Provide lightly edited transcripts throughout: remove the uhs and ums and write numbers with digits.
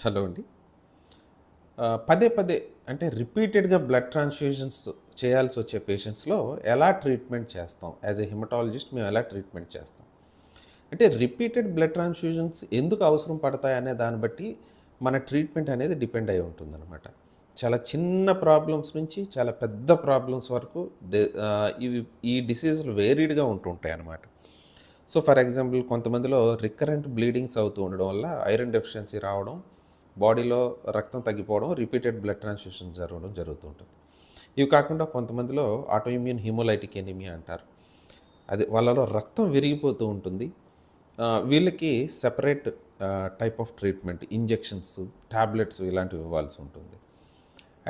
Hello అండి. పదే పదే అంటే రిపీటెడ్‌గా బ్లడ్ ట్రాన్స్‌ఫ్యూజన్స్ చేయాల్సొచ్చే పేషెంట్స్‌లో ఎలా ట్రీట్మెంట్ చేస్తాం? యాస్ ఎ హెమటాలజిస్ట్ మేము ఎలా ట్రీట్మెంట్ చేస్తాం? అంటే రిపీటెడ్ బ్లడ్ ట్రాన్స్‌ఫ్యూజన్స్ ఎందుకు అవసరం పడతాయనే దాన్ని బట్టి మన ట్రీట్మెంట్ అనేది డిపెండ్ అయ్యి ఉంటుందనమాట. చాలా చిన్న ప్రాబ్లమ్స్ నుంచి చాలా పెద్ద ప్రాబ్లమ్స్ వరకు ఇవి ఈ డిసీజులు వేరీడ్‌గా ఉంటుంటాయన్నమాట. సో, ఫర్ ఎగ్జాంపుల్ కొంతమందిలో రికరెంట్ బ్లీడింగ్స్ అవుతూ ఉండడం వల్ల ఐరన్ డెఫిషియన్సీ రావడం, బాడీలో రక్తం తగ్గిపోవడం, రిపీటెడ్ బ్లడ్ ట్రాన్స్‌ఫ్యూషన్ జరగడం జరుగుతూ ఉంటుంది. ఇవి కాకుండా కొంతమందిలో ఆటోఇమ్యూన్ హిమోలైటిక్ ఎనీమియా అంటారు. అది వాళ్ళలో రక్తం విరిగిపోతూ ఉంటుంది. వీళ్ళకి separate type of treatment injections, tablets ఇలాంటివి ఇవ్వాల్సి ఉంటుంది.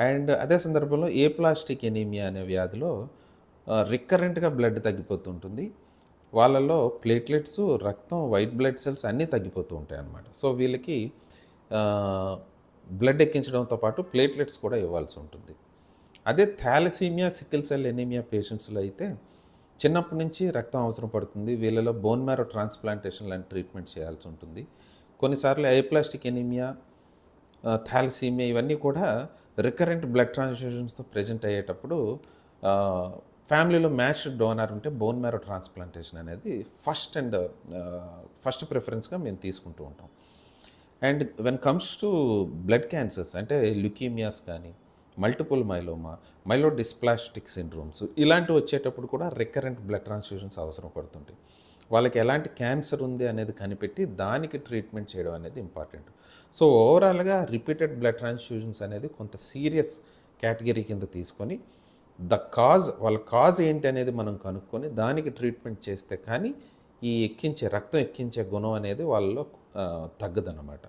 అండ్ అదే సందర్భంలో ఏప్లాస్టిక్ ఎనీమియా అనే వ్యాధిలో రికరెంట్‌గా బ్లడ్ తగ్గిపోతుంటుంది. వాళ్ళలో ప్లేట్లెట్స్, రక్తం, వైట్ బ్లడ్ సెల్స్ అన్నీ తగ్గిపోతూ ఉంటాయన్నమాట. సో, వీళ్ళకి ఆహ్, బ్లడ్ ఎక్కించడంతో పాటు ప్లేట్లెట్స్ కూడా ఇవ్వాల్సి ఉంటుంది. అదే థాలసీమియా, సికిల్ సెల్ ఎనీమియా పేషెంట్స్‌లో అయితే చిన్నప్పటి నుంచి రక్తం అవసరం పడుతుంది. వీళ్ళలో బోన్ మ్యారో ట్రాన్స్‌ప్లాంటేషన్ లాంటి ట్రీట్మెంట్ చేయాల్సి ఉంటుంది. కొన్నిసార్లు ఐప్లాస్టిక్ ఎనీమియా, థాలసీమియా ఇవన్నీ కూడా రికరెంట్ బ్లడ్ ట్రాన్స్‌ఫ్యూజన్స్‌తో ప్రెజెంట్ అయ్యేటప్పుడు ఆహ్, ఫ్యామిలీలో మ్యాచ్డ్ డోనర్ ఉంటే బోన్ మ్యారో ట్రాన్స్‌ప్లాంటేషన్ అనేది ఫస్ట్ ప్రిఫరెన్స్‌గా మేము తీసుకుంటూ ఉంటాం. And when comes to blood cancers అంటే ల్యూకీమియాస్ కానీ, మల్టిపుల్ మైలోమా, మైలోడిస్ప్లాస్టిక్ సిండ్రోమ్స్ ఇలాంటివి వచ్చేటప్పుడు కూడా రికరెంట్ బ్లడ్ ట్రాన్స్‌ఫ్యూజన్స్ అవసరం పడుతుంటాయి. వాళ్ళకి ఎలాంటి క్యాన్సర్ ఉంది అనేది కనిపెట్టి దానికి ట్రీట్మెంట్ చేయడం అనేది ఇంపార్టెంట్. సో, ఓవరాల్‌గా రిపీటెడ్ బ్లడ్ ట్రాన్స్‌ఫ్యూజన్స్ అనేది కొంత సీరియస్ కేటగిరీ కింద తీసుకొని వాళ్ళ కాజ్ ఏంటి అనేది మనం కనుక్కొని దానికి ట్రీట్మెంట్ చేస్తే కానీ ఈ రక్తం ఎక్కించే గుణం అనేది వాళ్ళలో తగ్గదనమాట.